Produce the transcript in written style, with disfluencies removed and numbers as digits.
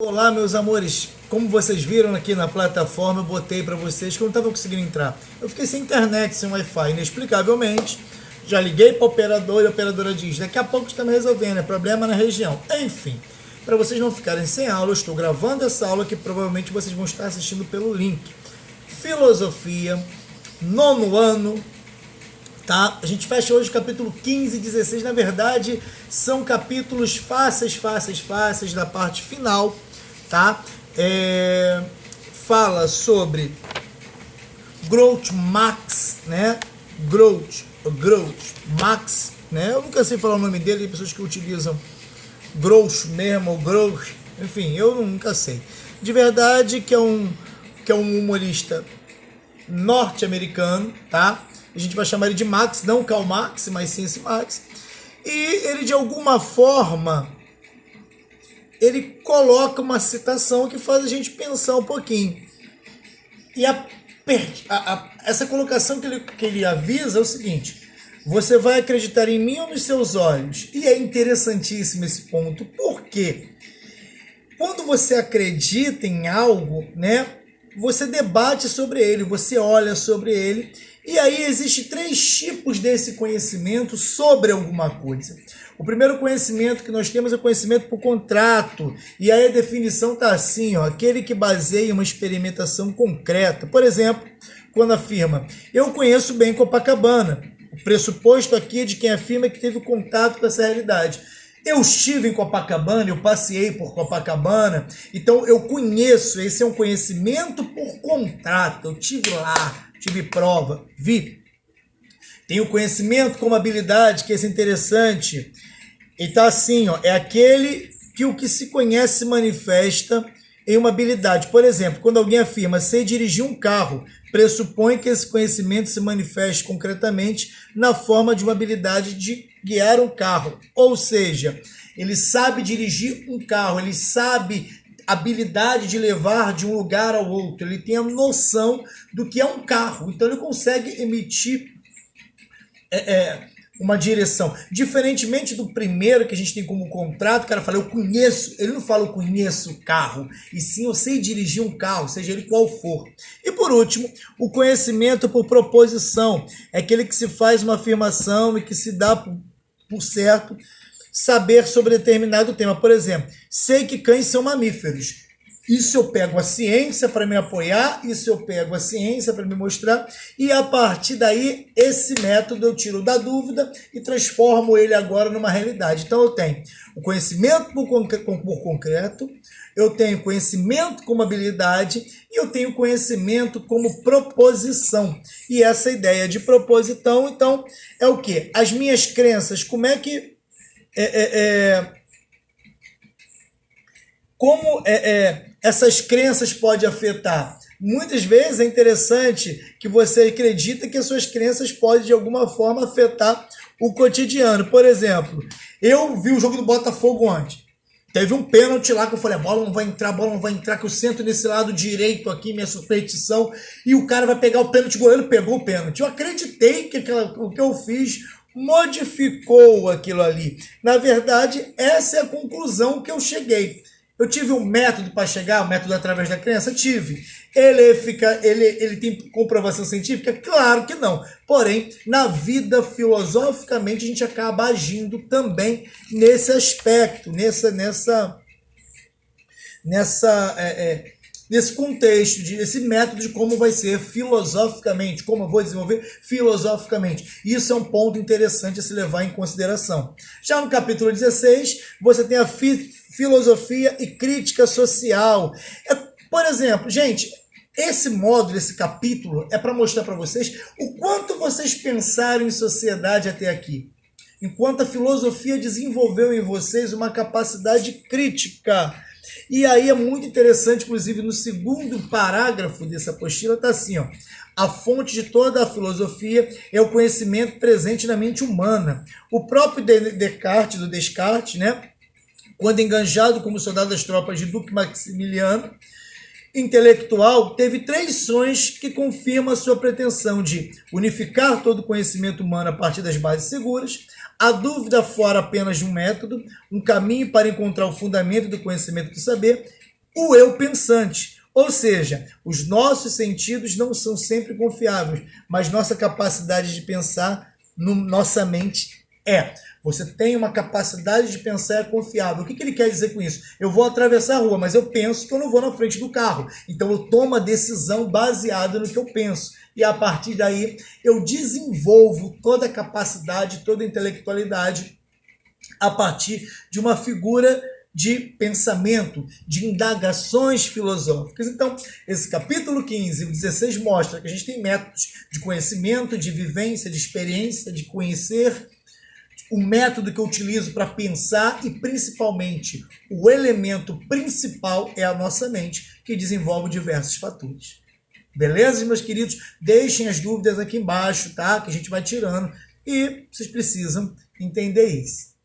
Olá, meus amores, como vocês viram aqui na plataforma, eu botei para vocês que eu não estava conseguindo entrar. Eu fiquei sem internet, sem Wi-Fi, inexplicavelmente. Já liguei para a operadora e a operadora diz, daqui a pouco estamos resolvendo, é problema na região. Enfim, para vocês não ficarem sem aula, eu estou gravando essa aula que provavelmente vocês vão estar assistindo pelo link. Filosofia, nono ano, tá? A gente fecha hoje o capítulo 15 e 16, na verdade, são capítulos fáceis da parte final, tá? Fala sobre Groucho Marx, né? Groucho Marx, né? Eu nunca sei falar o nome dele, tem pessoas que utilizam Groucho mesmo, ou Groucho, enfim, eu nunca sei. De verdade que é um humorista norte-americano, tá? A gente vai chamar ele de Marx, não Karl Marx, mas sim esse Marx. E ele, de alguma forma, ele coloca uma citação que faz a gente pensar um pouquinho. E essa colocação que ele avisa é o seguinte: você vai acreditar em mim ou nos seus olhos? E é interessantíssimo esse ponto. Por quê? Quando você acredita em algo, né, você debate sobre ele, você olha sobre ele, e aí existem três tipos desse conhecimento sobre alguma coisa. O primeiro conhecimento que nós temos é o conhecimento por contrato, e aí a definição está assim, ó, aquele que baseia uma experimentação concreta. Por exemplo, quando afirma, eu conheço bem Copacabana. O pressuposto aqui é de quem afirma que teve contato com essa realidade. Eu estive em Copacabana, eu passei por Copacabana, então eu conheço, esse é um conhecimento por contrato, eu tive lá, tive prova, vi. Tenho conhecimento como habilidade, que é interessante. Então assim, ó, é aquele que o que se conhece se manifesta em uma habilidade. Por exemplo, quando alguém afirma, sei dirigir um carro, pressupõe que esse conhecimento se manifeste concretamente na forma de uma habilidade de guiar um carro. Ou seja, ele sabe dirigir um carro, ele sabe a habilidade de levar de um lugar ao outro, ele tem a noção do que é um carro, então ele consegue emitir uma direção. Diferentemente do primeiro que a gente tem como contrato, o cara fala, eu conheço, ele não fala eu conheço o carro, e sim eu sei dirigir um carro, seja ele qual for. E por último, o conhecimento por proposição, é aquele que se faz uma afirmação e que se dá por certo saber sobre determinado tema. Por exemplo, sei que cães são mamíferos. Isso eu pego a ciência para me apoiar, isso eu pego a ciência para me mostrar, e a partir daí, esse método eu tiro da dúvida e transformo ele agora numa realidade. Então eu tenho o conhecimento por concreto, eu tenho conhecimento como habilidade e eu tenho conhecimento como proposição. E essa ideia de proposição, então, é o quê? As minhas crenças, como é que... como essas crenças podem afetar? Muitas vezes é interessante que você acredita que as suas crenças podem de alguma forma afetar o cotidiano. Por exemplo, eu vi o jogo do Botafogo ontem. Teve um pênalti lá que eu falei, a bola não vai entrar, que eu sento nesse lado direito aqui, minha superstição, e o cara vai pegar o pênalti, o goleiro pegou o pênalti. Eu acreditei que o que eu fiz modificou aquilo ali. Na verdade, essa é a conclusão que eu cheguei. Eu tive um método para chegar, o método através da crença? Tive. Ele tem comprovação científica? Claro que não. Porém, na vida, filosoficamente, a gente acaba agindo também nesse aspecto, nesse contexto, nesse método de como vai ser filosoficamente, como eu vou desenvolver filosoficamente. Isso é um ponto interessante a se levar em consideração. Já no capítulo 16, você tem a filosofia e crítica social. Por exemplo, gente, esse módulo, esse capítulo, é para mostrar para vocês o quanto vocês pensaram em sociedade até aqui. Enquanto a filosofia desenvolveu em vocês uma capacidade crítica. E aí é muito interessante, inclusive no segundo parágrafo dessa apostila, está assim, ó. A fonte de toda a filosofia é o conhecimento presente na mente humana. O próprio Descartes, né? Quando enganjado como soldado das tropas de Duque Maximiliano, intelectual, teve três sonhos que confirmam a sua pretensão de unificar todo o conhecimento humano a partir das bases seguras, a dúvida fora apenas de um método, um caminho para encontrar o fundamento do conhecimento do saber o eu pensante. Ou seja, os nossos sentidos não são sempre confiáveis, mas nossa capacidade de pensar, nossa mente é. Você tem uma capacidade de pensar confiável. O que ele quer dizer com isso? Eu vou atravessar a rua, mas eu penso que eu não vou na frente do carro. Então eu tomo a decisão baseada no que eu penso. E a partir daí eu desenvolvo toda a capacidade, toda a intelectualidade a partir de uma figura de pensamento, de indagações filosóficas. Então, esse capítulo 15 e o 16 mostra que a gente tem métodos de conhecimento, de vivência, de experiência, de conhecer, o método que eu utilizo para pensar e, principalmente, o elemento principal é a nossa mente, que desenvolve diversos fatores. Beleza, meus queridos? Deixem as dúvidas aqui embaixo, tá? Que a gente vai tirando e vocês precisam entender isso.